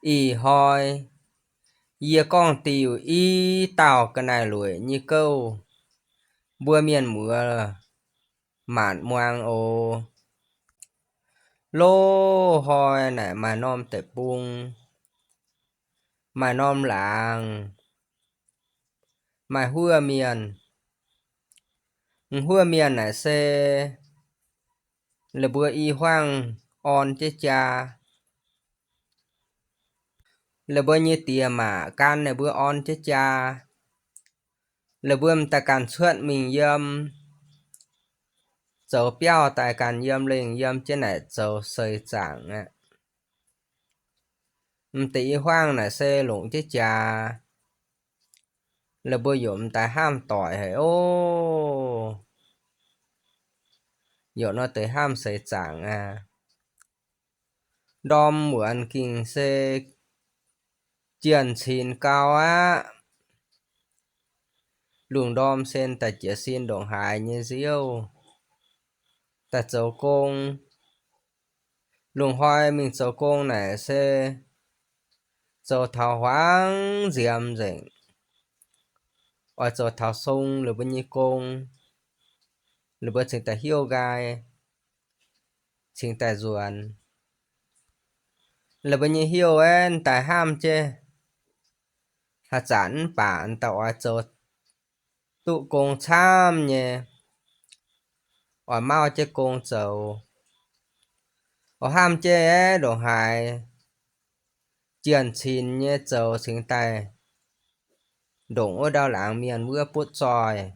Y hoi Yê con tiều y tàu cái này lùi như câu bua miền mưa mạn moang ô lô hoi này mà nom tệ bung mà nom làng mà hua miền này xe là bua y hoang on chế cha là bua như tìa mà can là bua on chế cha là bua ta can suất mình yâm dấu标tại can yâm lên yâm chế này dấu sơi chẳng á tỷ hoang là xe lụng chế cha là bữa dụng tại ham tỏi hay ô dụ nó tới ham sấy chẳng à đom mượn kinh xe chiên xin cao á luồng đom sen tại chia xin đồng hài như diêu tại dấu công luồng hoài mình dấu công này xe dấu thảo hoang diệm dĩnh ở dấu thảo sông là bên như công là bên chính tại hiêu gai chính tại ruộng là bên như hiêu en tại ham chê hạt chẳng bản tạo ở chỗ tụ công tham nhé ở mau chê công dầu ở ham chê ấy đồ hài chiên xin nhé dầu chính tay đụng ở đau lãng miền mưa bút tròi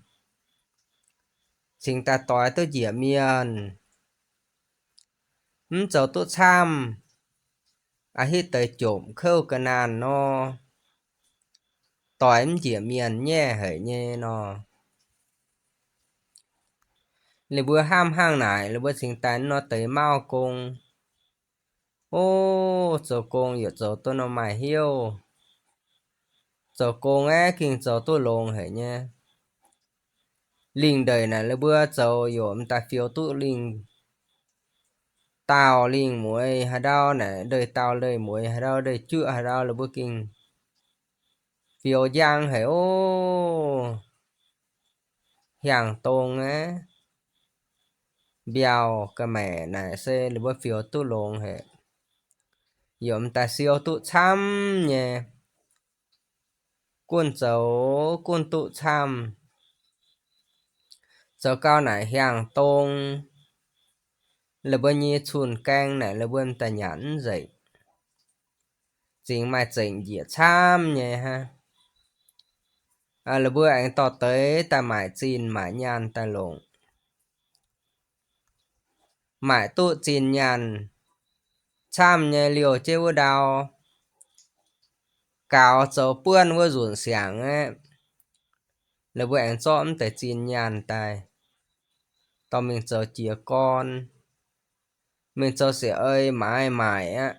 chính ta tối tôi dĩa miền dầu tụ tham à hít tới trộm khâu cái nàn nó tối em dĩa miền nhé hỡi nhé nó lì bữa ham hang này lì bữa chính ta nó tới mau công ô dầu công dựa dầu tôi nó mày hiêu dầu công á kinh dầu tôi lồng hỡi nhé linh đời này là bữa dầu yểm ta phiếu tụ linh tao linh muối hà đau này đời tao đời muối hà đau đời chữa hà đau là bữa kinh phiếu giang hỡi ô hàng tông á biao cái mẹ này xe là bữa phiếu tụ lồng hỡi yểm ta siêu tụ chăm nhé quân dầu quân tụ chăm dầu cao này hàng tông là bữa như chun canh này là bữa ta nhẫn dậy chính mà chỉnh dĩa chăm nhé ha à là bữa anh tỏ tới ta mãi chín mãi nhàn ta lộn mãi tụ chín nhàn chăm nhé liều chế vô đào cao dấu bươn vô rủn sáng ấy là bữa anh xóm tới chín nhàn tài tao mình chờ chìa con mình cho sẽ ơi mãi mãi á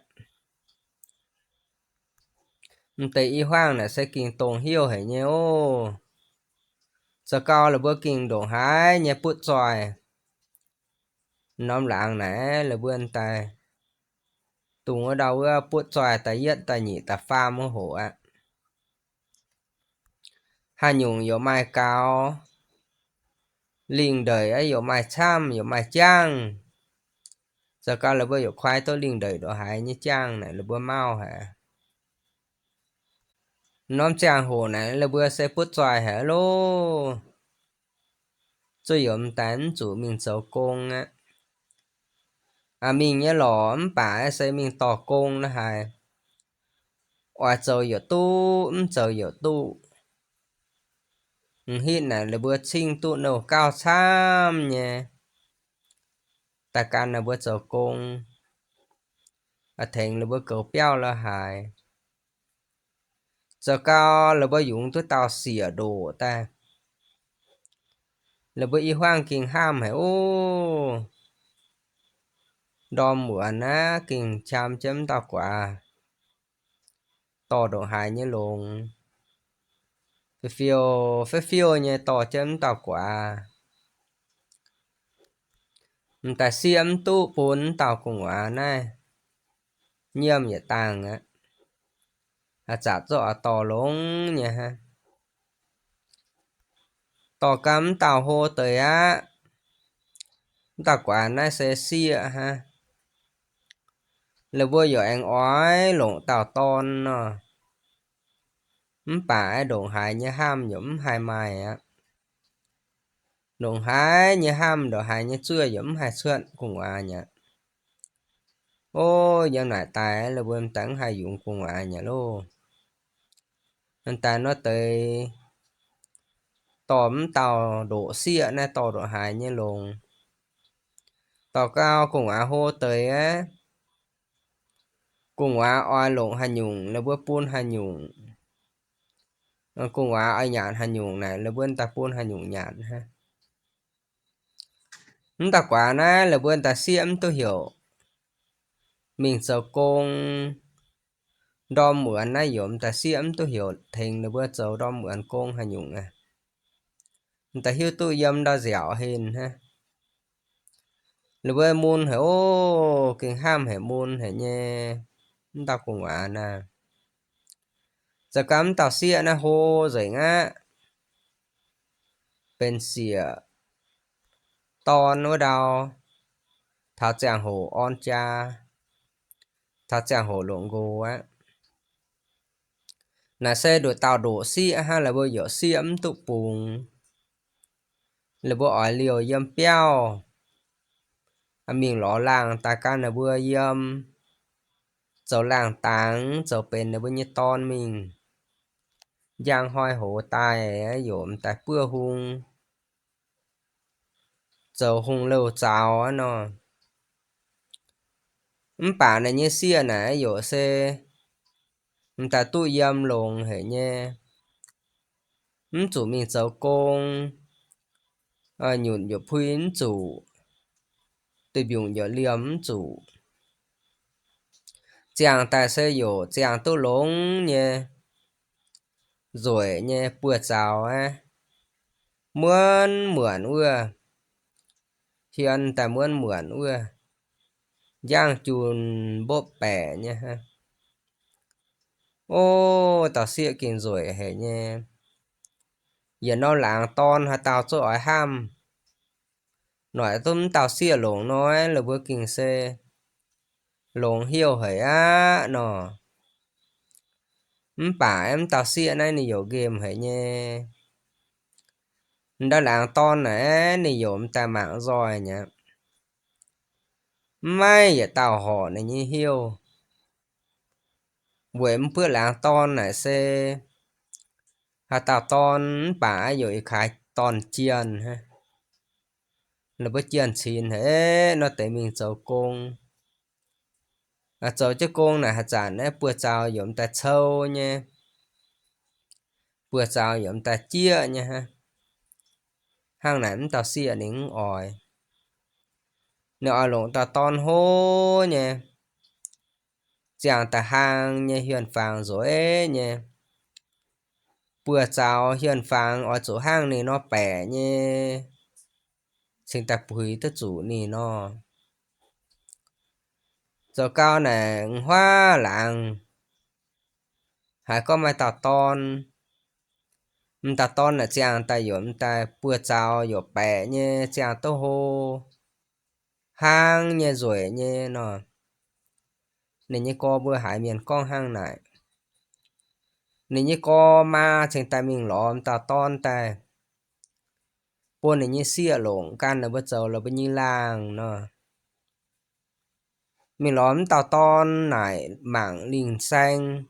tới y hoang là sẽ kinh tông hiêu hãy nhé ô giờ cao là bữa kinh đổ hái nhé bút xoài nóm lạng nè là bươn tài tùng ở đâu bút xoài tài yết tài nhị tài pha mơ hổ ạ hai nhung yếu mai cao linh đời ấy yếu mai chăm yếu mai chang giờ cao là bữa yếu khoai tôi linh đời đổ hái như chang này là bữa mau hả nóm chang hổ này là bữa sẽ bút xoài hả lô cho yếu tán chủ mình xấu công á à mình nhớ lỏm bà sẽ mình tỏ công đó hài oa trời yếu tu trời yếu tu hít này là bữa chinh tụ nấu cao xăm nhé ta can là bữa giờ công à thành là bữa cầu béo là hài giờ cao là bữa dùng tôi tao xỉa đồ ta là bữa y hoang kinh ham hả ô đom mượn á kinh chăm chấm tao quả to đồ hài như lùng phê phiêu nhé to chấm tao quả ta xiêm tụ bốn tao cùng quả này nhiêm nhẹ tàng á chả cho tỏ lông nha ha tỏ cắm tàu hô tới á tao quả nó sẽ xia ha là vừa giờ anh ói lộn tàu ton nó phải đồn hại như ham nhũng hai mày á đồn hại như ham đồ hại như chưa nhũng hai xuân cùng nhỉ ô giờ này tài là bên tặng hai dụng cùng nhỉ luôn nên ta nó tới tóm tàu đổ xịa nè tàu đổ hại như lồn tàu cao cùng hô tới á cùng oai lộn hai nhung là bữa pun hai nhung cùng ai nhạn hai nhung này là bữa ta pun hai nhung nhạn ha ta quả nè là bữa ta xiêm tôi hiểu mình sợ con đo mượn nãy dụm ta xiêm tôi hiểu thành là bữa sợ đo mượn con hai nhung à ta hiểu tôi dâm đo dẻo hình ha là bữa môn hay ô kinh ham hay môn hay nhé ta cùng nè giờ cắm tao xịa nè hô rồi ngá bên xịa ton ở đâu thảo giang hồ on cha thảo giang hồ lộn gồ á là xe đuổi tàu đổ xịa ha là bữa giờ xiêm tụ bùng là bữa ở liều dâm béo mình ló làng ta can là bữa dâm dầu làng táng dầu bên là bữa như ton mình giang hoi hổ tai ấy dụm tại bữa hung dầu hung lâu chào á nó bà này như xia này dụ xe ta tu dâm lồn hệ nhé chủ mình dầu công nhụn dụ phuyến chủ tôi dùng dụ liếm chủ chàng ta sẽ dụ chàng tu lông nhé rồi nhé bữa chào á mướn mượn ưa hiện tại mướn mượn ưa giang chùn bốp bẻ nhé ha ô tao xịa kinh rồi hệ nhé giờ nó làng ton hay tao cho ở ham nói tôm tao xịa lồng nói là bữa kinh xe lồng hiêu hệ á nó bà em tao xịa này nhiều game hệ nhé đó làng ton này nhiều ta mạng rồi nhá mai giờ tao họ này như hiêu buổi bữa làng ton này xe hà tao ton bà rồi khai ton chiên ha là bữa chiên xin hết nó tại mình cháu công cháu chứ công này hạt giản ấy bữa chào giống ta sâu nha bữa chào giống ta chia nha ha hàng này tao xia nín ỏi nếu ở lộn ta ton hô nha chàng ta hàng nha hiền phàng rồi nha bữa chào hiền phàng ở chỗ hàng này nó bẻ nha xin ta bùi tất chủ này nó giờ cao này hoa làng hay có mai tao ton ta ton là chàng ta giống ta bữa chào yo bẻ nha chàng tô hô hang nha rồi nha nó nên như có bữa hải miền con hang này nên như có ma trên tay mình lõm ta ton ta buồn nên như xia lộn can là bây giờ là bên như làng nó mình lõm ta ton này mảng linh xanh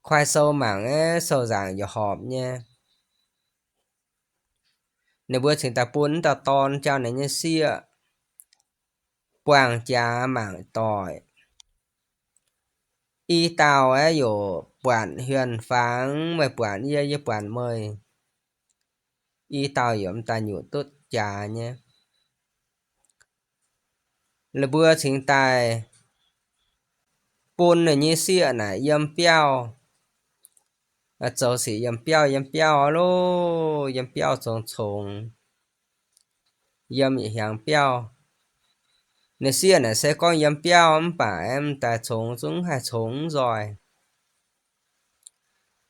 khoai sâu mảng ấy sâu dạng giờ họp nha nếu bữa trên ta buồn ta ton cho nên như xia quàng cha mảng tỏi y tàu ấy dụ quản huyền pháng mày quản ye ye quản mời y tàu yểm ta nhủ tốt trà nhé là bữa chính tài bún này như xịa này yếm béo cháu sĩ yếm béo lô yếm béo trồng trồng yếm hàng béo này xịa này sẽ có yếm béo bà em ta trồng xuống hay trồng rồi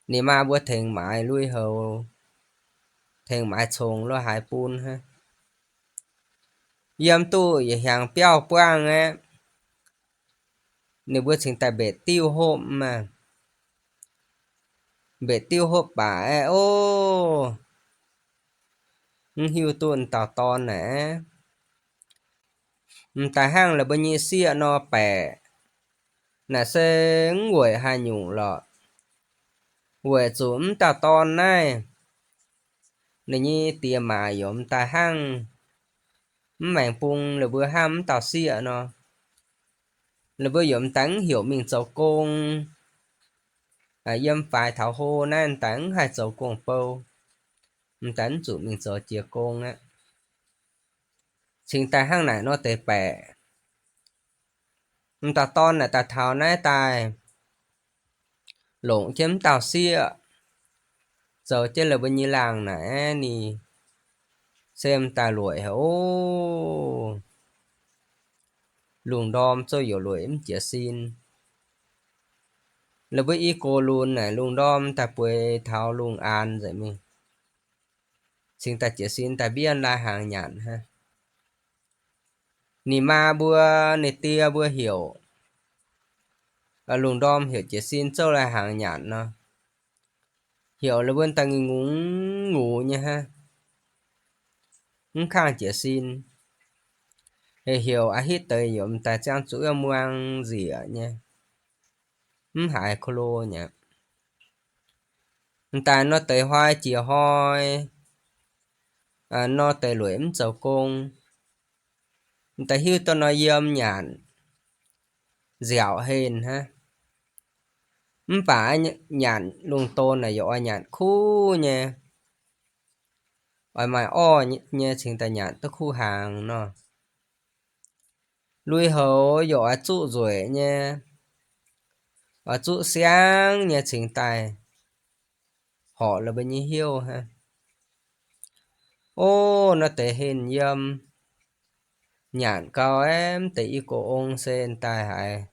Nì mà bữa thèn mãi lui hầu thèn mãi chồng lo hại pun ha yếm tu vậy hàng béo quang á nì bữa chính tại bể tiêu hôm mà bể tiêu hộp bà ấy ô hiu tuần tào ton nè tại hang là bao nhiêu xia nó bẻ nà sẽ nguội hai nhung lọ nguội chúng tào ton này nè như tiệm mà giống tại hang mảng pung là bữa ham tào xia nó là bữa giống tánh hiểu mình dấu công yếm phải thảo hô nên tánh hai dấu công bâu tánh chủ mình dấu chia công á chính tại hang này nó tệ bẻ tào ton là tào thảo này tài lộn chém tào xia giờ chứ là bên như làng nè nì xem tài lụi hả ô luồng đom cho dụ lụi em chia xin là với ý cô luôn này luồng đom ta quê thao luồng an vậy mình xin ta chia xin ta biên là hàng nhãn ha nì ma bữa nì tia bữa hiểu luồng đom hiểu chia xin cho là hàng nhãn nó hiểu là bên ta ngủ ngủ nha ha khang chia xin hiểu hít tới giống ta trang chủ em muang gì ạ nha hại khô nhỉ ta nó tới hoa chỉ hoi nó tới luyện dầu công ta hiu to nó yếm nhàn dẻo hên ha phải nhàn lung tôn này dọ nhàn khu nha ở mày o nha chính ta nhàn tới khu hàng nó lui hấu dọ trụ rồi nha ở trụ sáng nha chính tài họ là bên như hiu ha ô nó tới hình yếm nhàn cao em tỷ của ông sen tài hại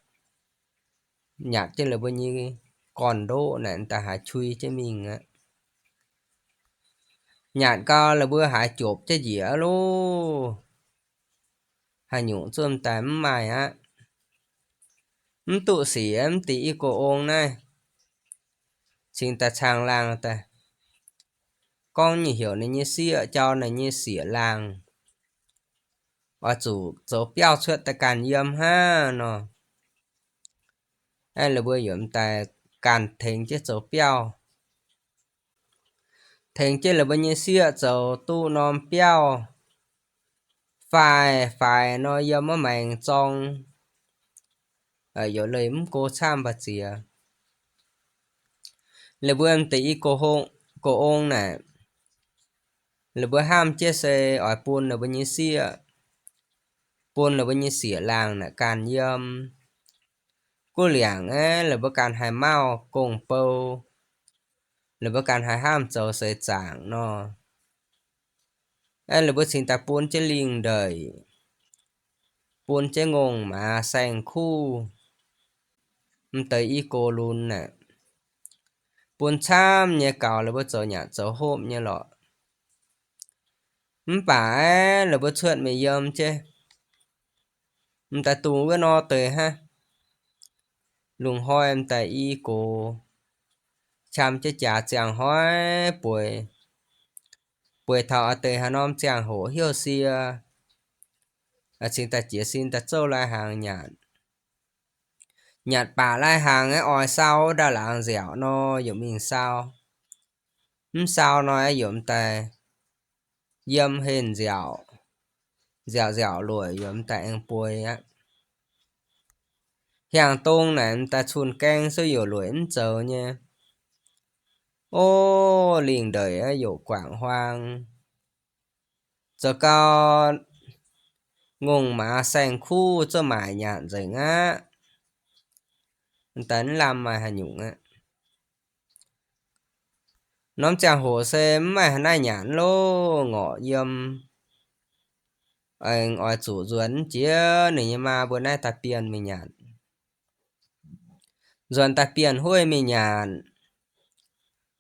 nhạc trên là bao nhiêu còn đô này ta hãy chui cho mình á nhạc cao là bữa hãy chụp cho dĩa lô hãy nhụng chôm tém mày á tụ sĩ em tí của ông này xin ta chàng làng ta con như hiểu này như xịa cho này như xỉa làng và chủ dấu béo suốt ta càn yếm ha nó hay là bữa yếm ta càn thình chứ dấu béo thình chứ là bao nhiêu xịa dấu tu nòm béo phải nó yếm ở mảnh trong ở chỗ lấy cô chăm bà chìa là bữa em tí cô ông này là bữa ham chia sẻ ở buôn là bao nhiêu xia buôn là bao nhiêu xỉa làng nè càn yâm cô liảng á là bữa càn hai mau cùng bâu là bữa càn hai ham châu sợi chẳng nó ấy là bữa xin ta buôn chế linh đời buôn chế ngôn mà sang khu tới y cô luôn nè buôn chăm nhà cào là bữa chỗ nhà chỗ hôm nha lọ phải là bữa chuyện mày yâm chứ ta tù cái no tới ha lùng hoi em tại y cô chăm chứ chả chẳng hỏi buổi buổi thọ tới hà nom chẳng hổ hiếu xia xin ta chỉ xin ta châu lại hàng nhạt nhạt bà lại hàng ấy oi sao đã làng dẻo nó giống mình sao sao nó ấy giống ta yếm hên dẻo dẻo dẻo lùi giống ta em bùi á hàng tông này em ta chun canh số dụ lùi em chờ nha ô liền đời á dụ quảng hoang giờ cao ngùng mà sang khu cho mải nhạn rồi ngá tấn làm mà hà nhụng á nóm chàng hồ xem mà hà nai nhạn lô ngọ yếm anh oi chủ duẩn chia này nhưng mà bữa nay ta tiền mình nhạn duẩn ta tiền hôi mình nhạn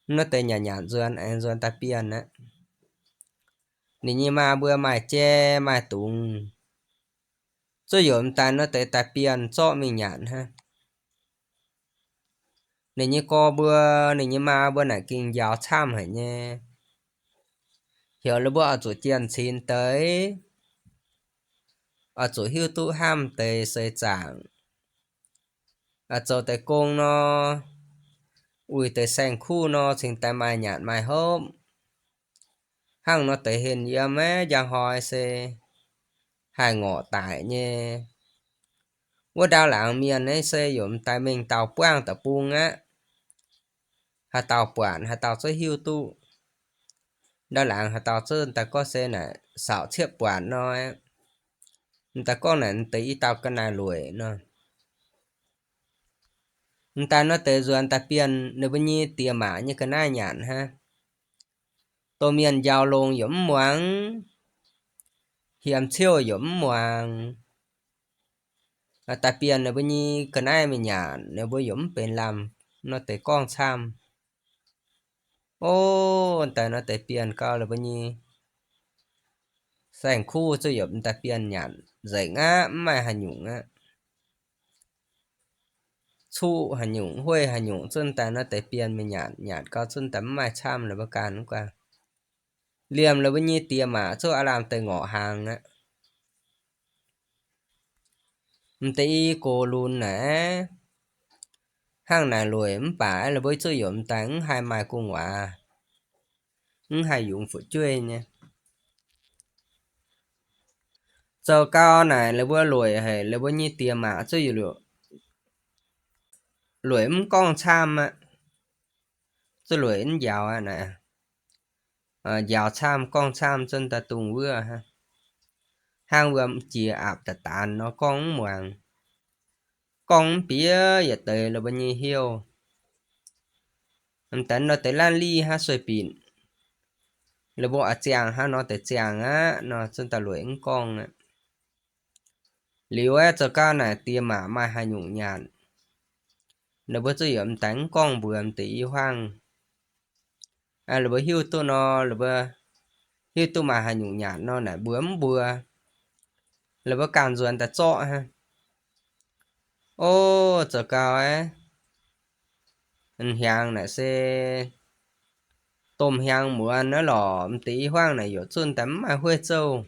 nó tệ nhà nhạn duyên anh duyên ta pian á nị như mà bữa mai che mai tùng cho yếm ta nó tệ ta pian cho mình nhạn ha nị như co bữa nị như mà bữa này kinh giáo tham hả nhé hiểu là bữa ở chỗ tiền xin tới ở chỗ hiu tu ham tệ xây chẳng ở chỗ tệ công nó ui tệ sang khu nó xin tay mai nhạn mai hôm hăng nó tệ hình yếm á giang hỏi xe hai ngọ tại nhéว่าดาวหลังเมียนให้เซยมแต่เมงเตาป้างแต่ปุงáหาเตาป่านหาเตาเซหิวตู้ดาวหลังหาเตาเซินแต่ก็เซน่ะสาวเทียบป่านน้อยแต่ก็นั่นตีเตากันนายรวยเนาะแต่nó tới duyên ta pian nếu bên nhi tiệm mã như cái này nhạn ha tô miền giàu lông giống muang hiểm chiêu giống muang ta pian nếu bên nhi cái này mình nhạn nếu bên giống bên làm nó tới con sam ôแต่nó tới pian cao là bên nhi sang khu cho giống ta pian nhạn dạy ngã mai hà nhung á chu hà nhung huê hà nhung chân ta nó tới pian mình nhạn nhạn cao chân tấm mai cham là bao can qua liềm là bên nhi tiệm mà cho làm tới ngõ hàng á tí cô luôn nè hàng này lùi phải là với sử dụng tán hai mai cô ngoạ hai dụng phụ chơi nha giờ cao này là với lùi hay là với nhi tiệm mà cho dù lùi con cham á cho lùi giàu á nè giàu cham con cham chân ta tung vừa ha hàng vừa chỉ áp ta tàn nó con muàng con bía giờ tới là bên nhi hiêu tấn nó tới lan ly ha xoay pin là bộ chàng ha nó tới chàng á nó chân ta lùi con á liu á cho ca này tiêm mà mai hai nhung nhàn nó bớt sử dụng tánh con bướm tỷ hoang là bớt hiu tu nó là bớt hiu tu mà hai nhung nhàn nó này bướm bừa là bớt càn ruộng ta chọ ha ô cho cao ấy anh hàng này xe tôm hàng mua nó lò tỷ hoang này có chân tấm mai huê châu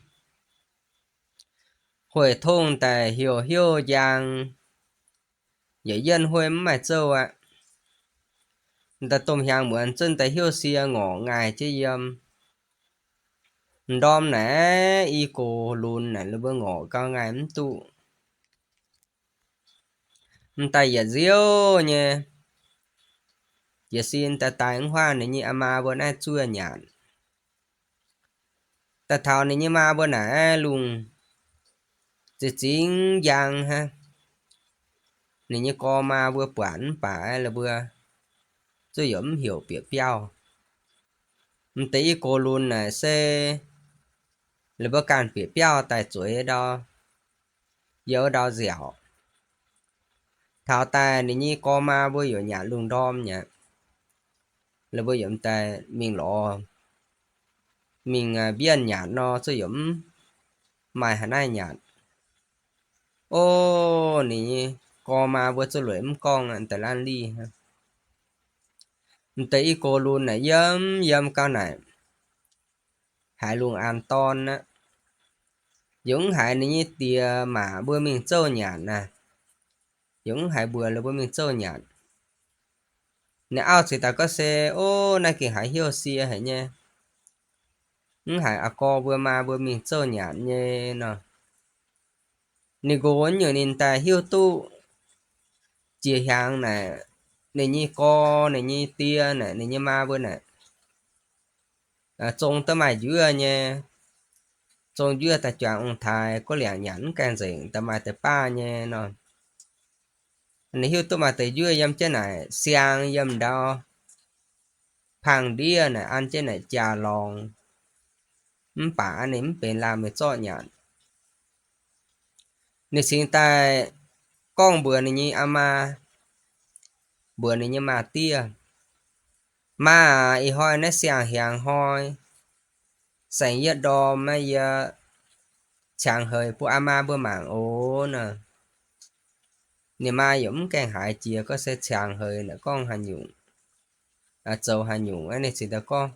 huê thôn tại hiểu hiểu giang dễ dân huê mai châu ạ ta tôm hàng mua chân tại hiểu xia ngõ ngài chứ đom nè y cô luôn nè nó bơ ngõ cao ngài tụ tay giờ diêu nha giờ xin ta tài hoa này như ama bữa nay chua nhạn ta thảo này như ma bữa nãy luôn chỉ chính giang ha này như co ma bữa quản phải là bữa chứ giống hiểu biệt piao tí cô luôn nè xe là bữa càn biệt piao tại chuối đó giờ đó dẻo thảo tài này như co ma bữa giờ nhạn luôn đom nhỉ là bữa giống tài mình lọ mình biên nhạn nó sử dụng mai hà nay nhạn ô nì co ma bữa cho luyện con anh tại lan đi ha tí cô luôn này dâm dâm cao này hại luôn an ton á giống hại này như tìa mà bữa mình châu nhạn nè giống hại bữa là bữa mình châu nhạn nè ao thì ta có xe ô này kì hại hiếu xia hả nha hại à co bữa mà bữa mình châu nhạn nha nè nè gỗ nhiều nên ta hiếu tu chia hàng nè nè như co nè như tia nè nè như ma bữa nè trông tới mày dưa nha trông dưa ta chọn ông thai có lẽ nhẫn càng diện ta mày tới ba nha nè nè hiếu tu mà tới dưa dâm chế này xiang dâm đo phang đĩa này ăn chế này trà lòng bả này bên làm mới cho nhẫn nè xin ta con bữa này như ama bữa này như mà tia mà y hoi nó xiang hiang hoi sành yết đo mà yết chẳng hơi bố ama bố mạng ố nè nè mà giống càng hại chia có sẽ chẳng hơi nữa con hành dụng châu hành dụng ấy này chỉ là con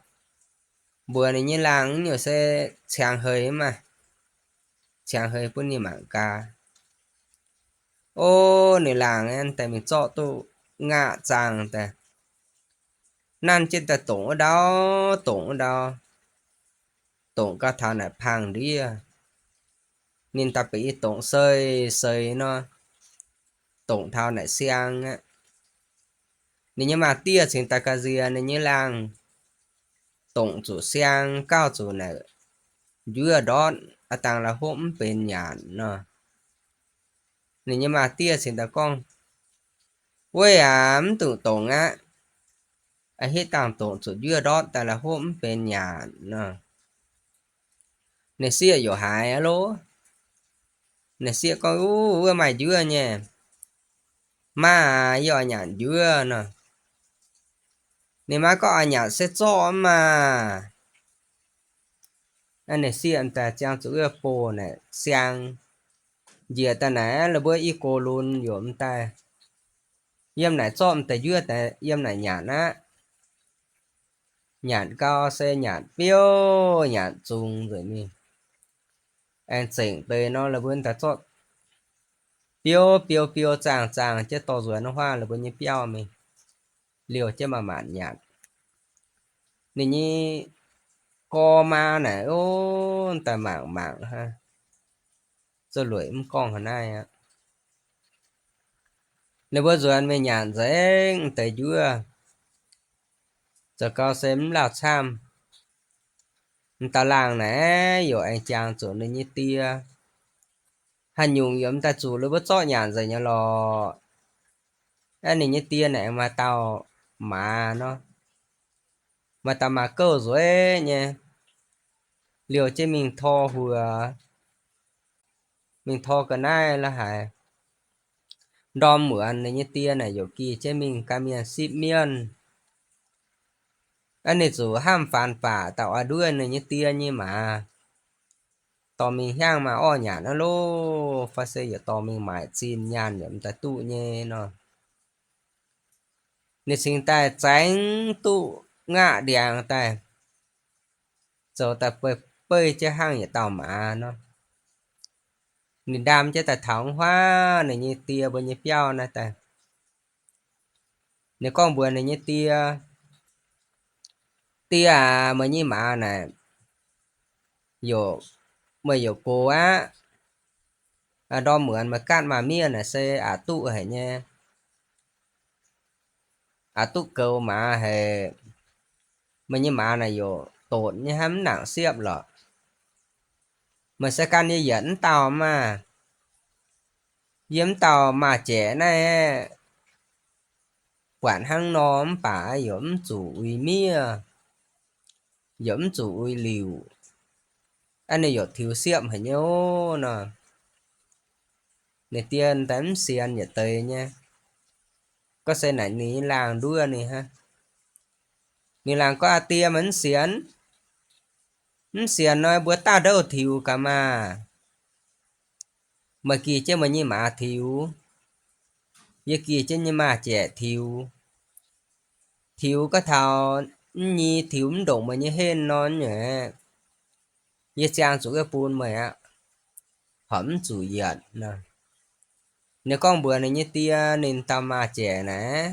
bữa này như làng nhiều sẽ chẳng hơi mà chẳng hơi bố nè mạng ca ô nè làng em tại mình cho tôi ngạ chàng tại nan trên ta tổng ở đó tổng cả thằng này phang đi nên ta bị tổng sơi sơi nó tổng thao này xiang á nếu như mà tia trên ta cái gì nên như làng tổng chủ xiang cao chủ này dưới đó à tăng là hôm bên nhà nó nếu như mà tia trên ta con quê ám tự tổng á à hết tăng tổng chủ dưới đó ta là hôm bên nhà nó này xia vô hại alo này xia con mày dưới nha mà giờ nhà dưới nè nếu mà có ai nhà sẽ cho mà anh này xia anh ta trang chủ yếu po này sang giờ ta nãy là bữa y cô luôn yểm ta yếm này cho ta dưới ta yếm này nhà á nhà cao xe nhà piêu nhà chung rồi mi anh chỉnh tới nó là bữa ta cho piêu piêu piêu chàng chàng chứ to rồi nó hoa là bữa như piêu mình liều chứ mà mạn nhạt nên như co ma này ô ta mạng mạng ha rồi lưỡi con hồi nay á nếu bữa giờ anh mới nhàn dễ tới dưa giờ cao xem là chăm ta làng này rồi anh chàng chỗ này như tia hành nhung giống ta chủ lúc bớt cho nhàn rồi nhá lò anh này như tia này mà tao mà nó mà tao mà cơ rồi nha liều chứ mình thò vừa mình thò cái này là hại đom mửa anh này như tia này rồi kia chứ mình cam miền ship miền anh này chủ ham phản phả tạo ở đuôi này như tia như mà tò mình hang mà o nhà nó lô phát xây giờ tò mình mãi xin nhàn nhậm ta tụ nhé nó nên sinh tài tránh tụ ngạ đèn tài giờ ta bơi bơi cho hang nhà tàu mà nó nên đam cho ta thắng hoa này như tia bao nhiêu piao này ta nếu con bữa này như tia tia à mà như mà này dụ mà dụ cô á à đo mượn mà cạn mà mía này sẽ à tụ hả nha à tụ cầu mà hề mà như mà này dụ tổn như hám nặng xếp lọ mà sẽ can như dẫn tàu mà diếm tàu mà trẻ này quản hăng nóm bả giống chủ uy mía giống chủ uy liều anh này dụ thiếu xiêm hả nhô nè này tiền tấm xiên nhật tây nha có xe này ní làng đua này ha ní làng có tia mấn xiên nói bữa ta đâu thiếu cả mà kỳ chứ mà như mà thiếu giờ kỳ chứ như mà trẻ thiếu thiếu có thảo nhi thiếu động mà như hên non nhỉ giờ trang chủ cái buôn mày á hẩm chủ giật nè nếu con bữa này như tia nên tao mà trẻ nè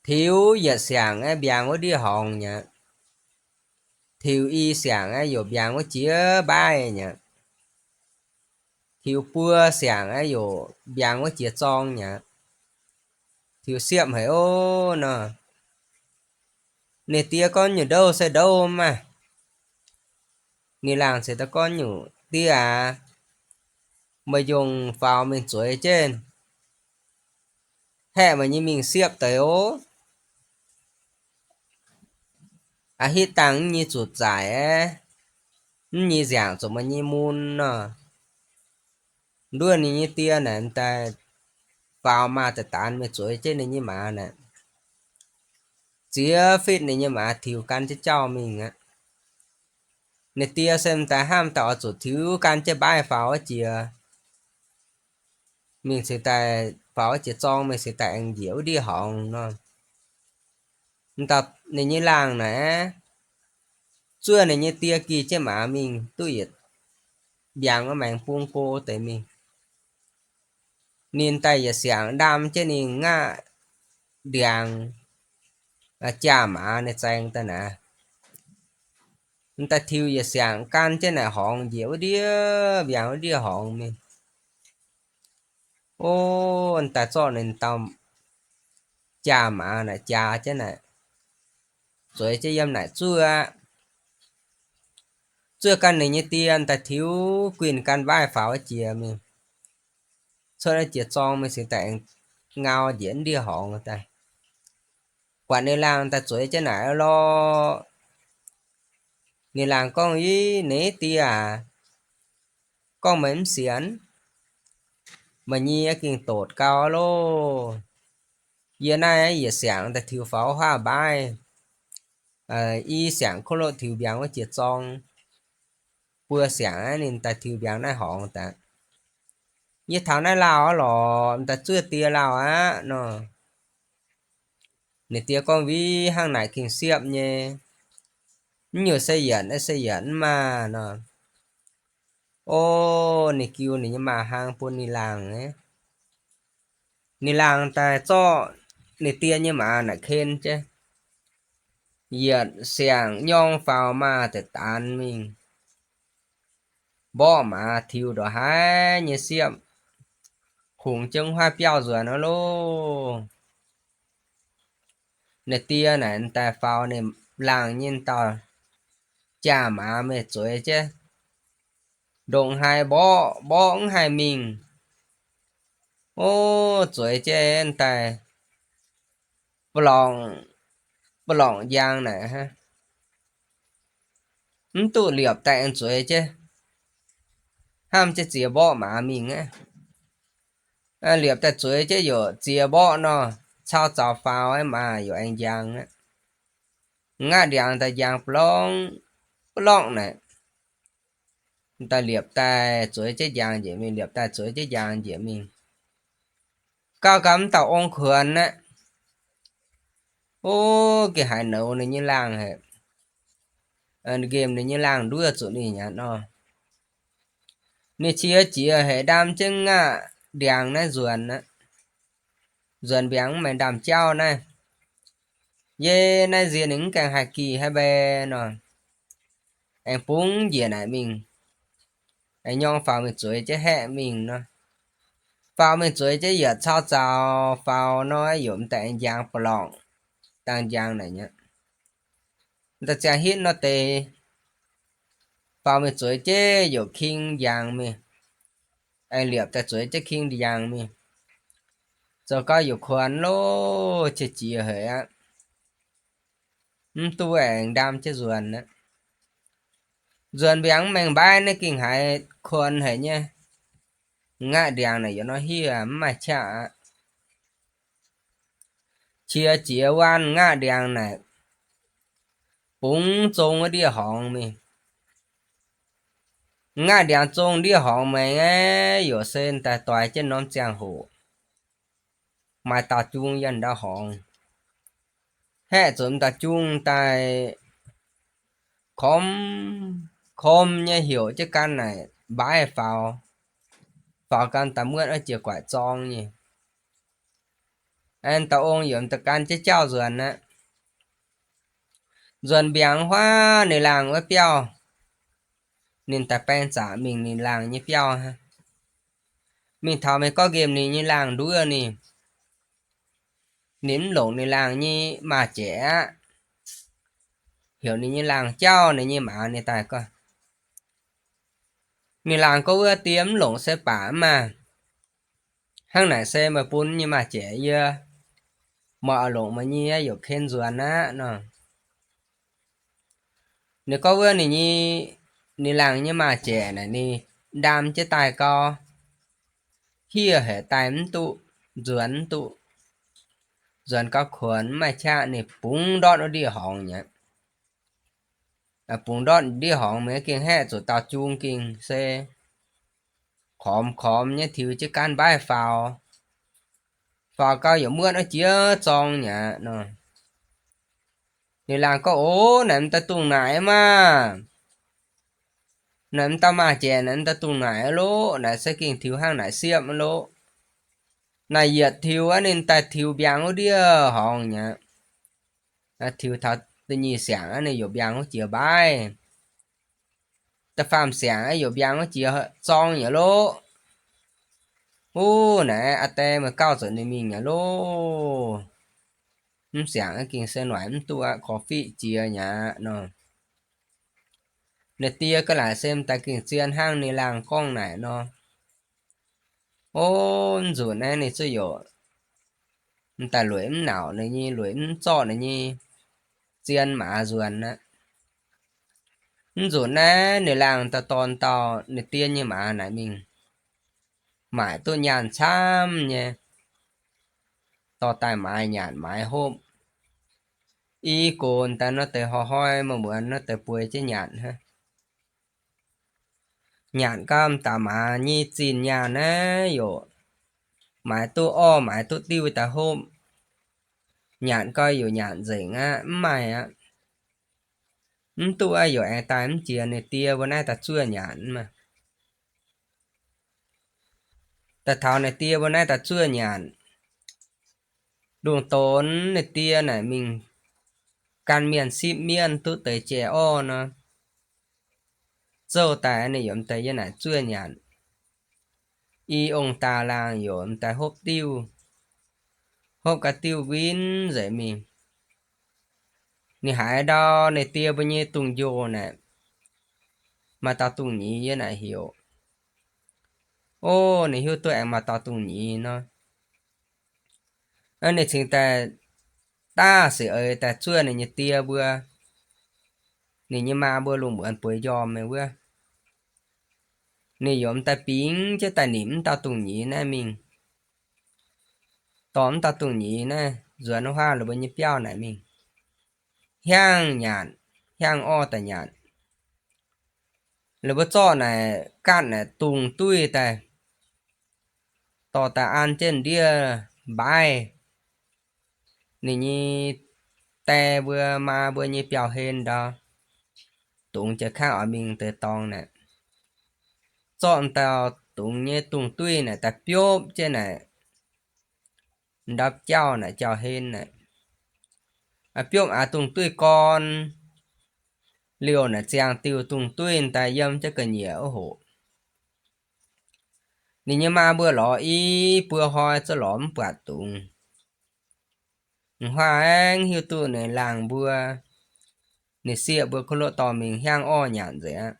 thiếu giờ sáng ấy biang có đi hòn nhỉ thiếu y sáng ấy rồi biang có chia bài nhỉ thiếu bữa sáng ấy rồi biang có chia tròn nhỉ thiếu xiêm hay ô nè nè tia con như đâu sẽ đâu mà nè làng sẽ ta con nhủ tia à mà dùng vào mình chuối trên hẹ mà như mình xiếp tới ô à hít tăng như chuột giải ấy như giảng rồi mà như môn nè đua như tia nè ta vào mà ta tán mình chuối trên này như mà nè chia phết này nhưng mà thiếu can cho cháu mình á nè tia xem ta ham tạo chỗ thiếu can cho bài pháo chia mình sẽ tại pháo chia trong mình sẽ tại anh diễu đi hòn nó tập này như làng này chưa này như tia kia chứ mà mình tôi giang ở màn buông cô tại mình nên tay giờ sáng đam chứ nên ngã điang là cha mà này sang ta nè ta thiêu giờ sáng can chứ này hòn diễu đi giang đi hòn mình ô anh ta cho nên tao cha mà này cha chứ này rồi chứ em này chưa căn này như tiền ta thiếu quyền căn vai pháo chia mình sau đó chia trong mình sẽ tại ngao diễn đi họ người ta quản này làng ta chuối chứ này lo này làng con ý nế tia à con mến xiến mà nhi kinh tột cao lô giờ này giờ sáng ta thiếu pháo hoa bài y sáng có lộ thiếu biếng với chia trong vừa sáng nên ta thiếu biếng này họ người ta như thằng này lao á lò người ta chưa tia lao á nó nè tia con vi hàng này kinh xiệp nhé nhiều xây dựng mà nó ô nè kêu nè nhưng mà hàng pôn nì làng ấy nì làng ta cho nè tia nhưng mà nè khen chứ hiện sáng nhong vào mà để tàn mình bỏ mà thiếu đó hai như xiệp khủng chân hoa piao rồi nó lô nè tia này ta vào nè làng nhìn tao cha mà mẹ chuối chứ đồng hai bỏ hai mình ô chuối chứ anh ta lòng giang này ha tụ liệp tại anh chuối chứ ham chứ chia bỏ mà mình á liệp tại chuối chứ有chia bỏ nó sao chào phao ấy mà有anh giang á ngã điện tại giang plong này ta liệp tại chuối chứ giang dễ mình liệp tại chuối chứ giang dễ mình cao cắm tàu ông khuyên á ô cái hải nấu này như làng hệ game này như làng đuôi chỗ này nhá nó nè chia hệ đam chân đèn này ruồn á ruồn biếng mày đam trao này dê này diện những càng hạt kỳ hay bè nó em phúng diện này mình anh nhong vào mình chuối chứ hẹ mình nó vào mình chuối chứ giờ sao chào vào nó dùng tại giang plong tăng giang này nhá ta chẳng hít nó tê vào mình chuối chứ dù kinh giang mình anh liệp ta chuối chứ kinh giang mình cho có dù khoan lô chỉ hệ á tu ảnh đam chứ ruồn á ruồn biếng mình bay nó kinh hại khoan hệ nha ngã đèn này cho nó hiểm mà chả chia quan ngã đèn này búng trông ở địa hòn mình ngã đèn trông địa hòn mình ấy有sen tại tòa trên nón giang hồ mà ta chung dân đã hòn hệ chúng ta chung tại không nha hiểu chứ căn này bãi vào căn tầm nguyện ở chìa quả trong nhỉ anh tao ôn dưỡng ta căn chứ trao ruồn á ruồn biếng hoa này làng với piao nên ta pen trả mình nên làng như piao ha mình thảo mấy có game này như làng đuôi nè nếm lộn này làng như mà trẻ hiểu này như làng trao này như mà này tài coi mình làng có ưa tiếm lộn xe bả mà hàng này xe mà bún như mà trẻ giờ mở lộn mà như ấy有khen ruồn á nó nếu có ưa này như này làng như mà trẻ này nè đam chứ tài co kia hệ tài tụ ruồn dần các khuẩn mà cha này búng đón nó đi hỏng nhá búng đón đi hỏng mấy kinh hè rồi tao chung kinh xe khóm khóm nhá thiếu chứ can bái phào phào cao giờ mưa nó chia trong nhá nó thì làng có ố ném ta tung nải mà ném ta mà chè ném ta tung nải lố nãy sẽ kinh thiếu hàng nải xiêm lố này giật thiếu á nên ta thiếu biang ở đi hỏng nhá thiếu thật tự nhiên sáng á này giờ biang nó chia bài ta phạm sáng á giờ biang nó chia trong nhá lố ô nè à tè mà cao rồi này mình nhá lố sáng á kinh sẽ nói tua coffee chia nhá nó nè tia cái lại xem ta kinh xuyên hang này làng con này nó ô rồi này chưa hiểu ta luyện nào này nhi luyện cho này nhi xuyên mà ruồn á rồi nè này làng ta toàn tàu này tia như mà này mình mãi tôi nhàn chăm nhé to tài mãi nhàn mãi hôm y cồn ta nó tới ho hoi mà muốn nó tới bùi chứ nhàn ha nhàn cam ta mà nhi chín nhàn á yo mãi tôi o mãi tôi tiêu ta hôm nhàn coi yo nhàn dễ á mày á tôi ai yo ai ta chia này tia bữa nay ta chưa nhàn mà ta thảo này tia bữa nay ta chưa nhàn đường tốn này tia này mình can miền ship miền tôi tới trẻ o nó dâu tài này yếm tay này chưa nhàn y ông ta làng yếm tay hộp tiêu hộp cả tiêu vin dễ mình nè hải đo nè tia bao nhiêu tung vô nè mà tao tung nhí với này hiểu ô nè hiểu tôi em mà tao tung nhí nó anh này chính ta sẽ ở ta chưa này nhật tia bữa nè như mà bữa luôn bữa bữa giòm mày bữa nè yếm ta pính chứ ta nỉm tao tung nhí nè mình tóm tao tung nhí nè rồi nó hoa là bao nhiêu piao này mình hang nhàn hang o ta nhàn là bữa cho này cạn này tung tui ta tỏ ta ăn trên đĩa bài nì nhi tè bữa mà bữa nhi bèo hên đó tung chờ khác ở mình từ tòng nè chọn tao tung nhi tung tui này ta biốp trên này đắp chào này chào hên này biốp tung tui con liều này chàng tiêu tung tui ta yếm cho cần nhiều hổ nì nhi mà bữa lọ y bữa hoa cho lõm bạc tung hoa anh hiu tu này làng bữa nè xịa bữa con lộ tò mình hang o nhạn rồi á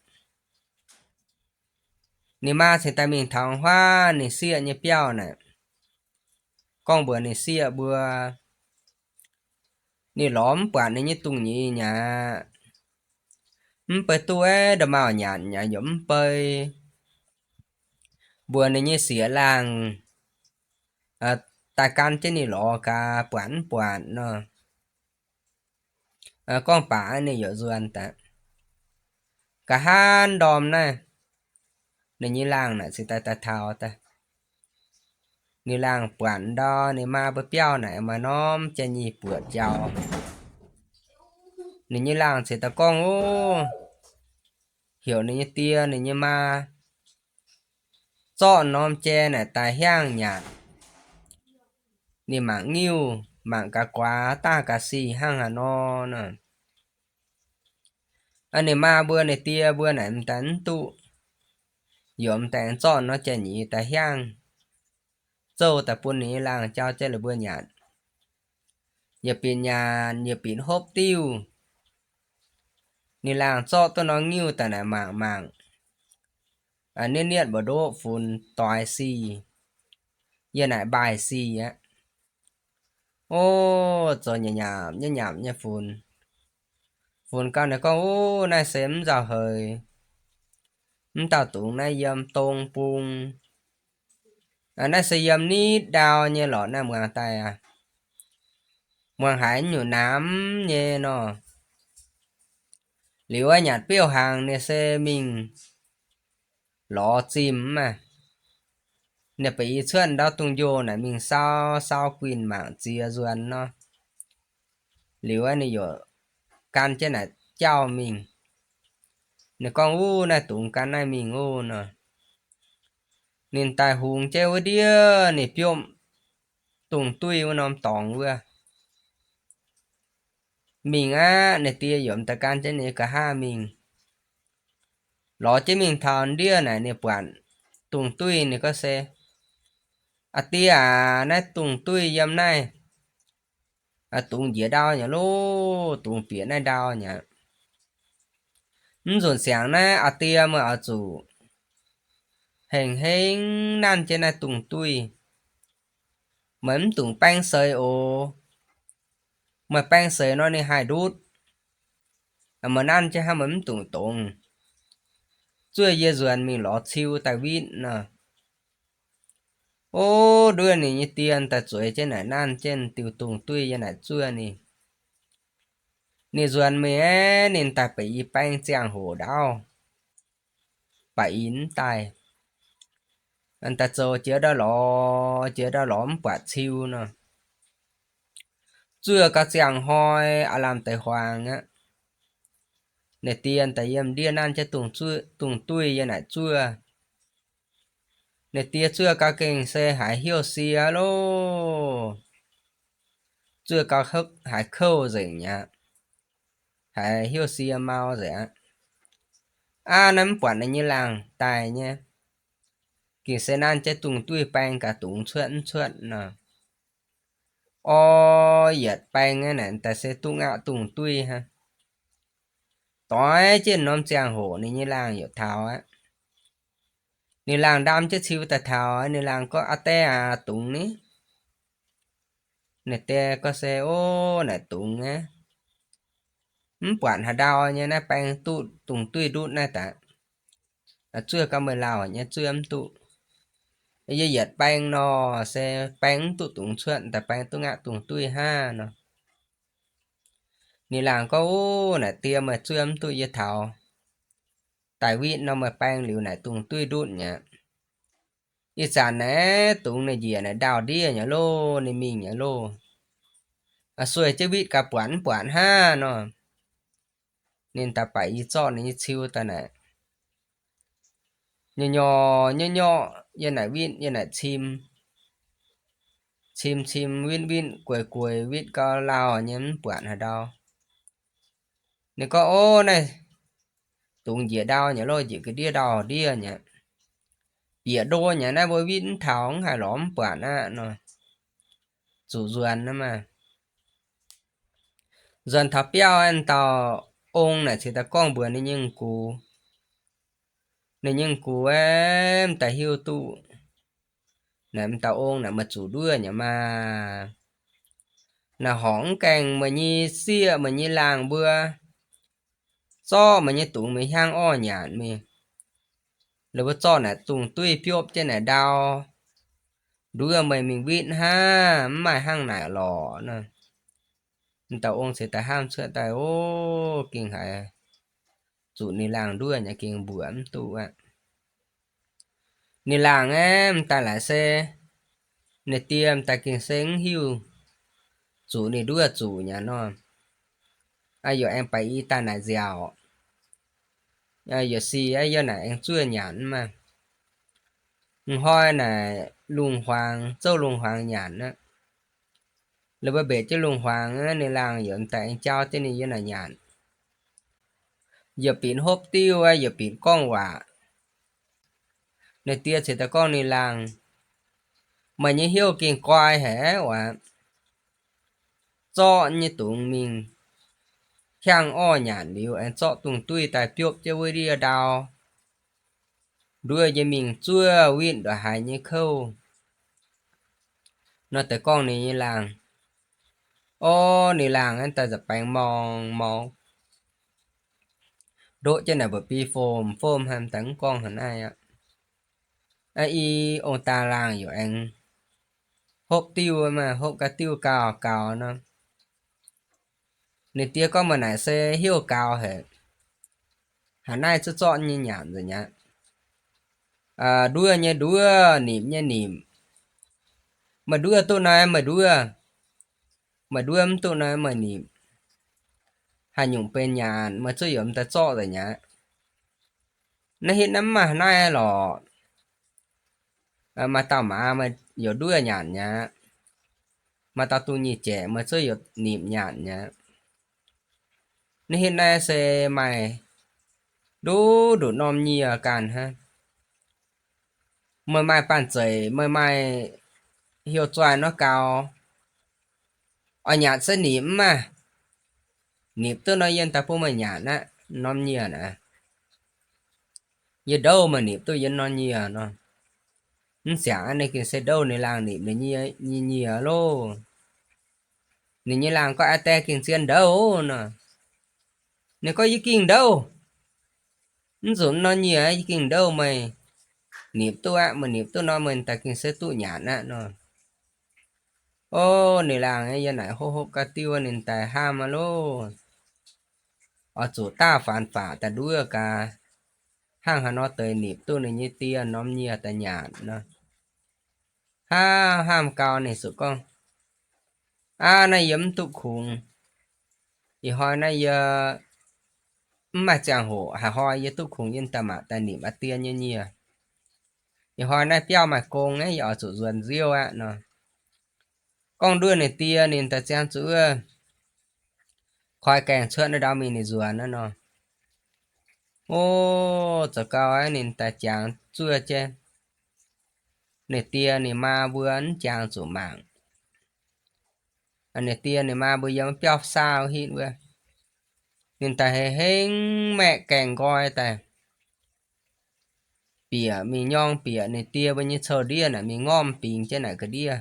nè ma sẽ tại mình thằng hoa nè xịa như piao này con bữa nè xịa bữa nè lõm quả nè như tung nhị nhà bơi tu ấy đầm màu nhạn nhà giống bơi bữa nè như xịa làng ta can trên nè lọ cả quán quán nó con bả nè dở duyên ta cả han đòm này nè như làng này sẽ ta thao ta nè làng quán đó nè ma bơi piao này mà nó chả nhị bữa giàu nè như làng sẽ ta con ô hiểu nè như tia nè như ma chọn nom che này tài hang nhạt nè mạng nghiêu mạng cá quá ta cá xì hang hà no nè anh nè ma bữa nè tia bữa này em tán tụ yếm tán chọn nó che nhị tài hang châu ta buôn nè làng trao che là bữa nhạt nhà pin nhà nhà pin hốp tiêu nè làng cho tôi nó nghiêu tại này mạng mạng nên niệm bảo đô phun toài xì giờ này bài xì á ô rồi nhà nhảm nhà phun phun cao này con ô này xém giờ hơi tao tụng này dâm tôn pung này sẽ dâm ní đào như lọ này mưa tay à Hoàng hải nhiều nám nhé nó. Liệu ai nhạt biểu hàng nè xe mình lọ chìm mà. Nè phải ý xuân đó tung vô này mình sao sao quyền mạng chia ruột nó. Liệu ai này dụ can chứ này chào mình. Nè con u này tụng can này mình u nè. Nên tài hùng chế với đĩa nè piôm tụng tùy với nóm tòng vừa. Mình á nè tia dụm ta can chứ nè cả hai mình. Lọ chứ mình thòn đĩa này nè quản tụng tùy nè có xe. À tia à nè tụng tùy dùm này. À tụng dĩa đau nhá lô tụng phía này đau nhá. Dồn sáng nè à tia mà à chủ. Hình hình nan trên này tụng tùy. Mắm tụng bánh sợi ồ. Mà bánh sợi nó nè hai đút. Mà nan chứ ha mắm tụng tụng. Chưa dễ dùn mình lọt siêu tại vít nè. Ô đưa này như tiền ta chuối trên này nan trên tiêu tụng tùy trên này chưa nè. Nè dùn mẹ nên ta phải y bánh chàng hổ đau. Bà ín tài. Anh ta cho chế đó lóm quả siêu nè. Chưa có chàng hoi à làm tài hoàng á. Nè tiền tại em điên ăn cho tùng tui như này chưa. Nè tiền chưa có kinh xe hải hiếu xìa lô. Chưa có hải khâu gì nhá. Hải hiếu xìa mau gì á. À nắm quản này như làng tài nha. Kinh xe ăn cho tùng tui bánh cả tùng xuân nè. Ô dệt bánh á nè ta sẽ tung ạ tùng tui ha. Tối trên nóm chàng hổ này như làng hiệu thảo á. Nè làng đam chứ siêu tà thảo á. Nè làng có ate à tùng ní. Nè tè có xe ô nè tùng á. Quản hà đào nha nè bánh tụ tùng tùy đút nè ta. Chưa có mời lào nha chưa ấm tụ. Bây giờ dệt bánh nó xe bánh tụ tùng xuân ta bánh tụ ngạ tùng tùy ha nó. Nè làng có ô nè tìa mà chưa ấm tụ dệt thảo. Tại vì nó mà bánh liều nè tùng tùy đút nha. Ý sản nè tùng nè dìa nè đào đĩa nhá lô nè mình nhá lô. À xuôi chứ biết cả quản ha nó. Nên ta phải ý cho nên chiêu ta nè. Nhỏ như này vin như này chim. Chim vin quầy vin có lao nhắm quản hà đau. Nên có ô này. Tùng dĩa đau nhá lô dĩa cái đĩa đau đĩa nhá. Dĩa đô nhá nè bôi vin thảo hà lõm quản á nó. Chủ duan đó mà. Dần thảo béo anh tao ông này thì ta con bữa nên nhưng cú. Nên nhưng cú em ta hiu tụ. Nè em tao ông nè mà chủ đuôi nhá mà. Nè hóng cành mà như xia mà như làng bữa. Cho mà như tụng mình hang o nhản mình. Rồi bữa cho nè tụng tùy phiốp trên nè đau. Đuôi mày mình vịn ha. Mày hang nải lò nè. Tao ông sẽ ta ham sữa ta ô kinh hại. Chủ nè làng đuôi nhá kinh bướm tụ ạ. Nè làng em ta lại xe. Nè tiêm ta kinh sinh hiu. Chủ nè đuôi chủ nhá nó. Ai giờ em phải y ta nè dèo. Ai giờ xì ai giờ nè em chưa nhắn mà. Hoi nè lùng hoàng. Châu lùng hoàng nhắn á. Là bởi bể chứ lùng hoàng á. Nè làng giờ em ta em trao tên này giờ nè nhắn. Giờ pin hộp tiêu ai giờ pin con quả. Nè tia sẽ ta con nè làng. Mà như hiếu kinh quay hả quả. Cho như tụng mình. Khang o nhản liu anh cho tụng tùy tài phiếp cho với đi đào. Đuôi cho mình chua win đòi hài như khâu. Nó tới con này như làng. Ô này làng anh ta dập bánh mong. Đỗ trên này bởi bi phôm hàm tấn con hẳn ai ạ. Ai ông ta làng dù anh. Hộp tiêu mà hộp cá tiêu cào nó. nè tia có mà nãy sẽ hiểu cao hết hà nay sẽ chọn như nhạn rồi nhá đua nhé đua nỉm nhé nỉm mà đua tụi này mà đua tụi này mà nỉm hà nhung bên nhạn mà chơi yếm ta chọn rồi nhá nó hiện lắm mà nay lò mà tao mà giờ đua nhạn nhá mà tao tụi nhị trẻ mà chơi yếm nỉm nhạn nhá nó hiện nay sẽ mày đủ đủ nom nhì à càn ha mày mày bàn chơi mày hiểu choài nó cao ở nhà sẽ nỉm mà nỉm tôi nói yên ta phụ mày nhà nè nom nhì à nè như đâu mà nỉm tôi yên non nhì à nó sáng này kia sẽ đâu này làng nỉm này nhì nhì nhì à lô này như làng có ai te kia xiên đâu nè này có ý kiến đâu dũng non nhì à ý kiến đâu mày nỉm tôi ạ mà nỉm tôi nói mình ta kia sẽ tụ nhà nè nó ô này làng ấy giờ này hô hô cá tiêu nên tài ham mà lô ở chỗ ta phản phả ta đuôi cả hàng hà nó tới nịp tôi này như tia nóm nhia ta nhạt nó ha ham cao này sự con này yếm tụ khủng thì hỏi này giờ mà chẳng hộ hà hỏi giờ tụ khủng yên ta mà ta nịp à tia như nhia thì hỏi này piao mà công ấy ở chỗ ruồn riêu ạ nó con đuôi này tia nên ta chẳng chữ khoai kèn chuyện ở đâu mình này ruồn nó nó ô chỗ cao ấy nên ta chẳng chưa chứ nè tia nè ma bướn chàng chủ mạng nè tia nè ma bây giờ nó sao hiện vừa nên ta hề hên mẹ kèn coi ta bìa mình nhong bìa nè tia bây giờ chờ đia nè mình ngon pin trên này cái đia